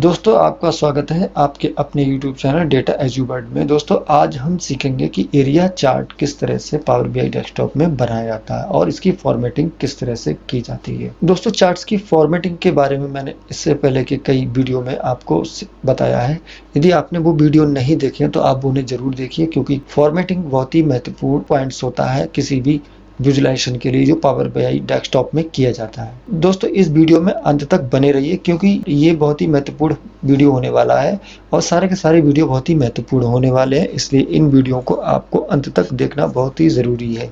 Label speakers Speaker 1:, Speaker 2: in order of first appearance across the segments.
Speaker 1: दोस्तों आपका स्वागत है आपके अपने YouTube channel data as you word में। दोस्तों आज हम सीखेंगे कि एरिया चार्ट किस तरह से पावर बीआई डेस्कटॉप में बनाया जाता है और इसकी फॉर्मेटिंग किस तरह से की जाती है। दोस्तों चार्ट्स की फॉर्मेटिंग के बारे में मैंने इससे पहले के कई वीडियो में आपको बताया है। यदि आपने वो वीडियो नहीं देखे तो आप उन्हें जरूर देखिए, क्योंकि फॉर्मेटिंग बहुत ही महत्वपूर्ण पॉइंट्स होता है किसी भी विजुलाइजेशन के लिए जो पावर बीआई डेस्कटॉप में किया जाता है। दोस्तों इस वीडियो में अंत तक बने रहिए, क्योंकि ये बहुत ही महत्वपूर्ण वीडियो होने वाला है और सारे के सारे वीडियो बहुत ही महत्वपूर्ण होने वाले हैं, इसलिए इन वीडियो को आपको अंत तक देखना बहुत ही ज़रूरी है।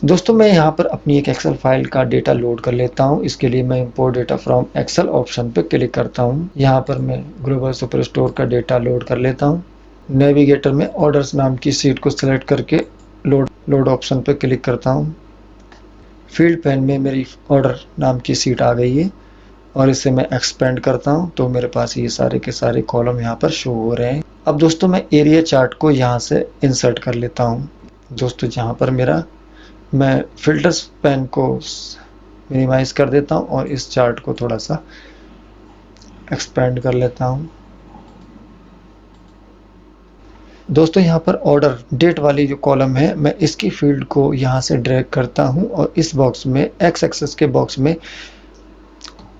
Speaker 1: दोस्तों मैं यहाँ पर अपनी एक एक्सेल फाइल का डेटा लोड कर लेता हूँ। इसके लिए मैं import data from Excel option पे क्लिक करता हूँ। यहाँ पर मैं ग्लोबल सुपर स्टोर का डेटा लोड कर लेता हूँ। नेविगेटर में ऑर्डर्स नाम की सीट को सिलेक्ट करके लोड ऑप्शन पे क्लिक करता हूँ। फील्ड पैन में मेरी ऑर्डर नाम की सीट आ गई है और इसे मैं एक्सपेंड करता हूँ तो मेरे पास ये सारे के सारे कॉलम यहाँ पर शो हो रहे हैं। अब दोस्तों मैं एरिया चार्ट को यहाँ से इंसर्ट कर लेता हूँ। दोस्तों जहाँ पर मैं फिल्टर्स पैन को मिनिमाइज कर देता हूँ और इस चार्ट को थोड़ा सा एक्सपेंड कर लेता हूँ। दोस्तों यहाँ पर ऑर्डर डेट वाली जो कॉलम है, मैं इसकी फील्ड को यहाँ से ड्रैग करता हूँ और इस बॉक्स में एक्स एक्सेस के बॉक्स में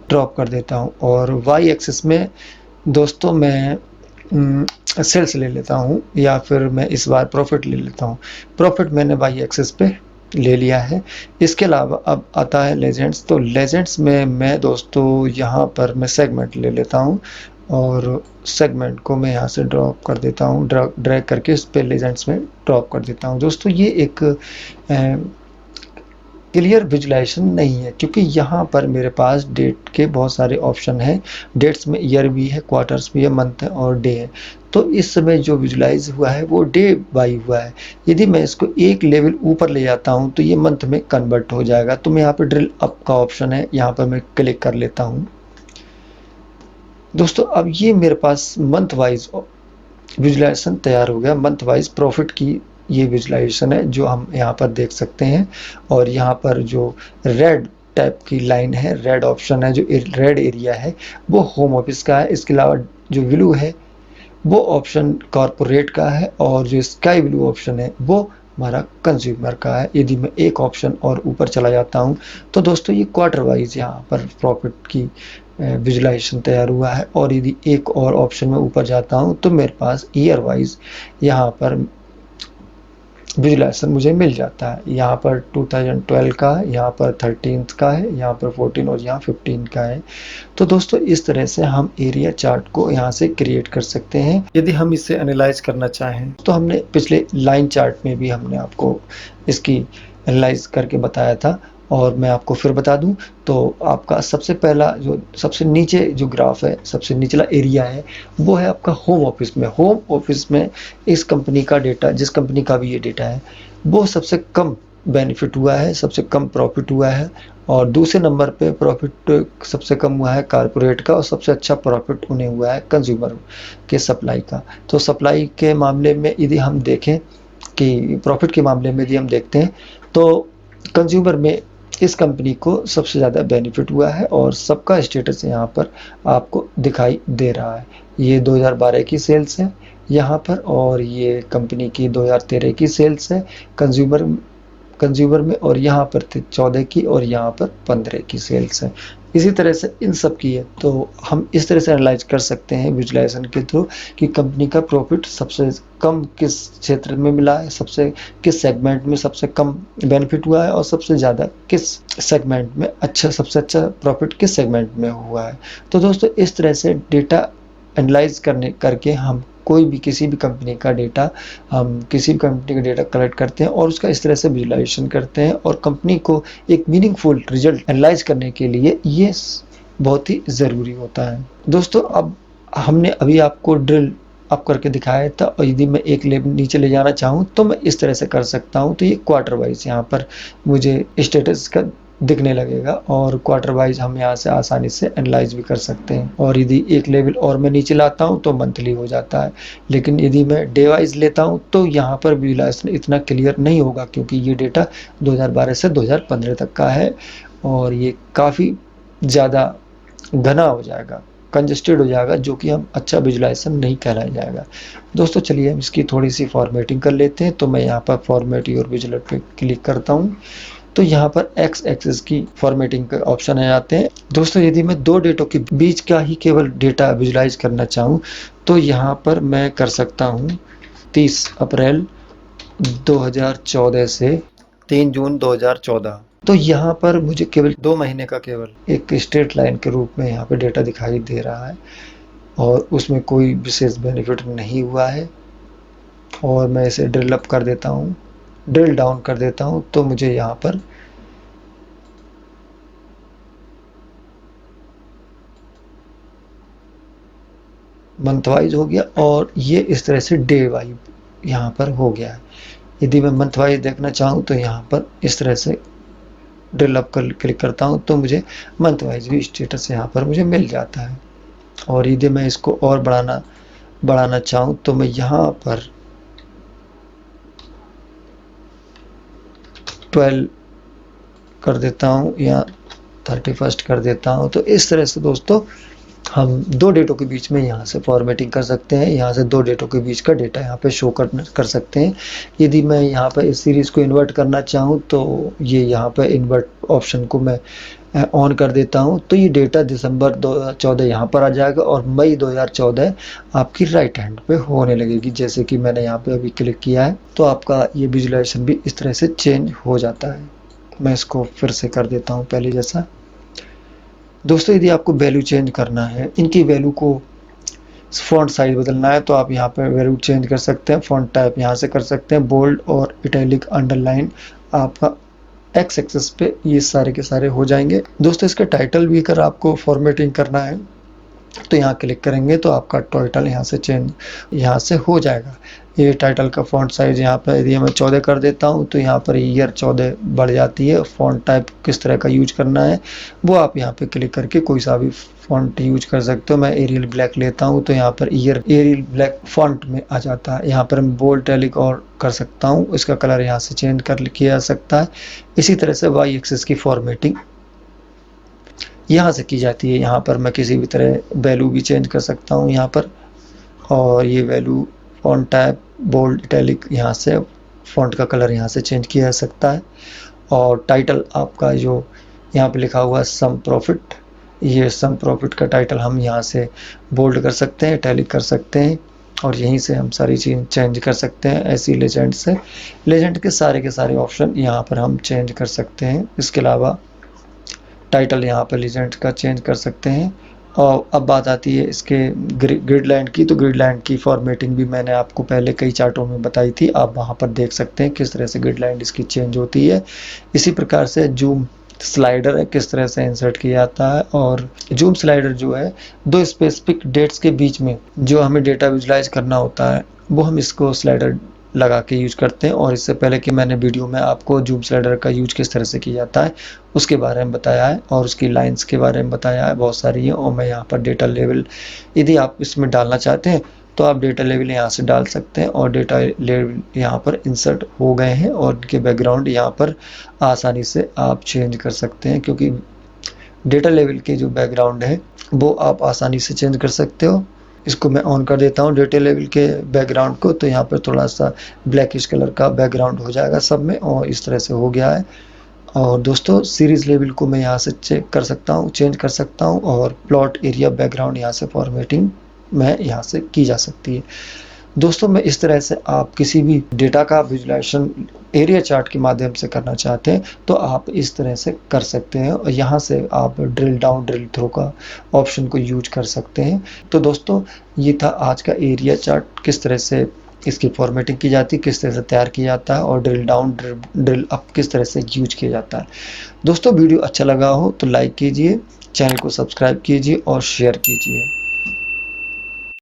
Speaker 1: ड्रॉप कर देता हूँ और वाई एक्सेस में दोस्तों मैं सेल्स ले लेता हूँ या फिर मैं इस बार प्रॉफिट ले लेता हूँ। प्रॉफिट मैंने वाई एक्सेस पे ले लिया है। इसके अलावा अब आता है लेजेंड्स। तो लेजेंड्स में मैं दोस्तों यहाँ पर मैं सेगमेंट ले लेता हूँ और सेगमेंट को मैं यहाँ से ड्रॉप कर देता हूँ, ड्रैग करके इस पे लेजेंड्स में ड्रॉप कर देता हूँ। दोस्तों ये एक क्लियर विजुलाइजेशन नहीं है, क्योंकि यहाँ पर मेरे पास डेट के बहुत सारे ऑप्शन हैं। डेट्स में ईयर भी है, क्वार्टर्स भी है, मंथ है और डे है। तो इस समय जो विजुलाइज हुआ है वो डे बाई हुआ है। यदि मैं इसको एक लेवल ऊपर ले जाता हूँ तो ये मंथ में कन्वर्ट हो जाएगा। तो मैं यहाँ पर ड्रिल अप का ऑप्शन है, यहाँ पर मैं क्लिक कर लेता हूँ। दोस्तों अब ये मेरे पास मंथ वाइज विजुलाइजेशन तैयार हो गया। मंथ वाइज प्रॉफिट की ये विजुलाइजेशन है जो हम यहाँ पर देख सकते हैं। और यहाँ पर जो रेड टाइप की लाइन है, रेड ऑप्शन है, जो रेड एरिया है वो होम ऑफिस का है। इसके अलावा जो ब्लू है वो ऑप्शन कॉर्पोरेट का है और जो स्काई ब्लू ऑप्शन है वो हमारा कंज्यूमर का है। यदि मैं एक ऑप्शन और ऊपर चला जाता हूँ तो दोस्तों ये क्वार्टर वाइज यहाँ पर प्रॉफिट की विजुलाइजेशन तैयार हुआ है। और यदि एक और ऑप्शन में ऊपर जाता हूँ तो मेरे पास ईयर वाइज यहाँ पर विजुलाइजेशन मुझे मिल जाता है। यहाँ पर 2012 का है, यहाँ पर 13 का है, यहाँ पर 14 और यहाँ 15 का है। तो दोस्तों इस तरह से हम एरिया चार्ट को यहाँ से क्रिएट कर सकते हैं। यदि हम इसे एनालाइज करना चाहें तो हमने पिछले लाइन चार्ट में भी हमने आपको इसकी एनालाइज करके बताया था और मैं आपको फिर बता दूं तो आपका सबसे पहला जो सबसे नीचे जो ग्राफ है, सबसे निचला एरिया है वो है आपका होम ऑफिस में। होम ऑफिस में इस कंपनी का डेटा, जिस कंपनी का भी ये डेटा है, वो सबसे कम बेनिफिट हुआ है, सबसे कम प्रॉफिट हुआ है। और दूसरे नंबर पे प्रॉफिट सबसे कम हुआ है कारपोरेट का और सबसे अच्छा प्रॉफिट उन्हें हुआ है कंज्यूमर के सप्लाई का। तो सप्लाई के मामले में यदि हम देखें कि प्रॉफिट के मामले में यदि हम देखते हैं तो कंज्यूमर में इस कंपनी को सबसे ज़्यादा बेनिफिट हुआ है और सबका स्टेटस यहाँ पर आपको दिखाई दे रहा है। ये 2012 की सेल्स है यहाँ पर और ये कंपनी की 2013 की सेल्स है कंज्यूमर में, और यहाँ पर 14 की और यहाँ पर 15 की सेल्स है। इसी तरह से इन सब की है। तो हम इस तरह से एनालाइज कर सकते हैं विजुलाइजेशन के थ्रू कि कंपनी का प्रॉफिट सबसे कम किस क्षेत्र में मिला है, किस सेगमेंट में सबसे कम बेनिफिट हुआ है और सबसे ज़्यादा किस सेगमेंट में सबसे अच्छा प्रॉफिट किस सेगमेंट में हुआ है। तो दोस्तों इस तरह से डेटा एनालाइज करके हम कोई भी किसी भी कंपनी का डेटा कलेक्ट करते हैं और उसका इस तरह से विजुलाइजेशन करते हैं और कंपनी को एक मीनिंगफुल रिजल्ट एनालाइज करने के लिए ये बहुत ही ज़रूरी होता है। दोस्तों अब हमने अभी आपको ड्रिल अप करके दिखाया था और यदि मैं एक लेवल नीचे ले जाना चाहूँ तो मैं इस तरह से कर सकता हूँ। तो ये क्वार्टर वाइज यहाँ पर मुझे स्टेटस का दिखने लगेगा और क्वार्टर वाइज हम यहाँ से आसानी से एनालाइज भी कर सकते हैं। और यदि एक लेवल और मैं नीचे लाता हूँ तो मंथली हो जाता है, लेकिन यदि मैं डे वाइज लेता हूँ तो यहाँ पर विजुलाइजेशन इतना क्लियर नहीं होगा, क्योंकि ये डेटा 2012 से 2015 तक का है और ये काफ़ी ज़्यादा घना हो जाएगा, कंजेस्टेड हो जाएगा, जो कि हम अच्छा विजुलाइजेशन नहीं कहलाया जाएगा। दोस्तों चलिए हम इसकी थोड़ी सी फॉर्मेटिंग कर लेते हैं। तो मैं यहाँ पर फॉर्मेट योर विजुअलेट पे क्लिक करता हूँ, तो यहाँ पर एक्स एक्सिस की फॉर्मेटिंग के ऑप्शन आ जाते हैं। दोस्तों यदि मैं दो डेटों के बीच का ही केवल डेटा विजुलाइज करना चाहूँ तो यहाँ पर मैं कर सकता हूँ 30 अप्रैल 2014 से 3 जून 2014। तो यहाँ पर मुझे केवल 2 महीने का केवल एक स्ट्रेट लाइन के रूप में यहाँ पे डेटा दिखाई दे रहा है और उसमें कोई विशेष बेनिफिट नहीं हुआ है। और मैं इसे ड्रिल अप कर देता हूँ, ड्रिल डाउन कर देता हूँ, तो मुझे यहाँ पर मंथ वाइज हो गया और ये इस तरह से डे वाइज यहाँ पर हो गया है। यदि मैं मंथ वाइज देखना चाहूँ तो यहाँ पर इस तरह से ड्रिल अप कर क्लिक करता हूँ तो मुझे मंथ वाइज भी स्टेटस यहाँ पर मुझे मिल जाता है। और यदि मैं इसको और बढ़ाना चाहूँ तो मैं यहाँ पर 12 कर देता हूँ या 31 कर देता हूँ। तो इस तरह से दोस्तों हम दो डेटों के बीच में यहाँ से फॉर्मेटिंग कर सकते हैं, यहाँ से दो डेटों के बीच का डेटा यहाँ पे शो कर सकते हैं। यदि मैं यहाँ पर इस सीरीज़ को इन्वर्ट करना चाहूँ तो ये यहाँ पर इन्वर्ट ऑप्शन को मैं ऑन कर देता हूँ, तो ये डेटा दिसंबर 2014 यहाँ पर आ जाएगा और मई 2014 आपकी राइट हैंड पे होने लगेगी। जैसे कि मैंने यहाँ पे अभी क्लिक किया है तो आपका ये विजुलाइजेशन भी इस तरह से चेंज हो जाता है। मैं इसको फिर से कर देता हूँ पहले जैसा। दोस्तों यदि आपको वैल्यू चेंज करना है, इनकी वैल्यू को फ़ॉन्ट साइज बदलना है तो आप यहाँ पे वैल्यू चेंज कर सकते हैं। फ़ॉन्ट टाइप यहाँ से कर सकते हैं, बोल्ड और इटैलिक, अंडरलाइन आपका एक्स एक्सेस पे ये सारे के सारे हो जाएंगे। दोस्तों इसका टाइटल भी अगर आपको फॉर्मेटिंग करना है तो यहाँ क्लिक करेंगे तो आपका टाइटल यहाँ से चेंज यहाँ से हो जाएगा। ये टाइटल का फ़ॉन्ट साइज़ यहाँ पर यदि मैं 14 कर देता हूँ तो यहाँ पर ईयर 14 बढ़ जाती है। फ़ॉन्ट टाइप किस तरह का यूज करना है वो आप यहाँ पे क्लिक करके कोई सा भी फ़ॉन्ट यूज कर सकते हो। मैं एरियल ब्लैक लेता हूँ तो यहाँ पर एरियल ब्लैक फ़ॉन्ट में आ जाता है। यहाँ पर मैं बोल्ड, इटैलिक और कर सकता हूँ, इसका कलर यहाँ से चेंज किया जा सकता है। इसी तरह से वाई एक्सिस की फॉर्मेटिंग यहाँ से की जाती है। यहाँ पर मैं किसी भी तरह वैल्यू भी चेंज कर सकता हूँ यहाँ पर, और ये value font type bold, italic यहाँ से फ़ॉन्ट का कलर यहाँ से चेंज किया जा सकता है। और टाइटल आपका जो यहाँ पे लिखा हुआ है सम प्रॉफिट, ये सम प्रॉफिट का टाइटल हम यहाँ से बोल्ड कर सकते हैं, इटैलिक कर सकते हैं और यहीं से हम सारी चीज़ चेंज कर सकते हैं। ऐसी लेजेंड से लेजेंड के सारे ऑप्शन यहाँ पर हम चेंज कर सकते हैं। इसके अलावा टाइटल यहाँ पर लेजेंड का चेंज कर सकते हैं। और अब बात आती है इसके ग्रिड लाइन की, तो ग्रिड लाइन की फॉर्मेटिंग भी मैंने आपको पहले कई चार्टों में बताई थी, आप वहाँ पर देख सकते हैं किस तरह से ग्रिड लाइन इसकी चेंज होती है। इसी प्रकार से जूम स्लाइडर है किस तरह से इंसर्ट किया जाता है, और जूम स्लाइडर जो है दो स्पेसिफिक डेट्स के बीच में जो हमें डेटा विजुलाइज करना होता है वो हम इसको स्लाइडर लगा के यूज करते हैं। और इससे पहले कि मैंने वीडियो में आपको जूम स्लाइडर का यूज किस तरह से किया जाता है उसके बारे में बताया है और उसकी लाइंस के बारे में बताया है, बहुत सारी है। और मैं यहाँ पर डेटा लेवल यदि आप इसमें डालना चाहते हैं तो आप डेटा लेवल यहाँ से डाल सकते हैं और डेटा लेवल यहाँ पर इंसर्ट हो गए हैं और इनके बैकग्राउंड यहाँ पर आसानी से आप चेंज कर सकते हैं, क्योंकि डेटा लेवल के जो बैकग्राउंड है वो आप आसानी से चेंज कर सकते हो। इसको मैं ऑन कर देता हूँ डेटा लेवल के बैकग्राउंड को, तो यहाँ पर थोड़ा सा ब्लैकिश कलर का बैकग्राउंड हो जाएगा सब में, और इस तरह से हो गया है। और दोस्तों सीरीज़ लेवल को मैं यहाँ से चेक कर सकता हूँ, चेंज कर सकता हूँ, और प्लॉट एरिया बैकग्राउंड यहाँ से फॉर्मेटिंग मैं यहाँ से की जा सकती है। दोस्तों मैं इस तरह से आप किसी भी डेटा का विजुलाइजेशन एरिया चार्ट के माध्यम से करना चाहते हैं तो आप इस तरह से कर सकते हैं, और यहाँ से आप ड्रिल डाउन ड्रिल थ्रो का ऑप्शन को यूज कर सकते हैं। तो दोस्तों ये था आज का एरिया चार्ट, किस तरह से इसकी फॉर्मेटिंग की जाती है, किस तरह से तैयार किया जाता है, और ड्रिल डाउन ड्रिल अप किस तरह से यूज किया जाता है। दोस्तों वीडियो अच्छा लगा हो तो लाइक कीजिए, चैनल को सब्सक्राइब कीजिए और शेयर कीजिए।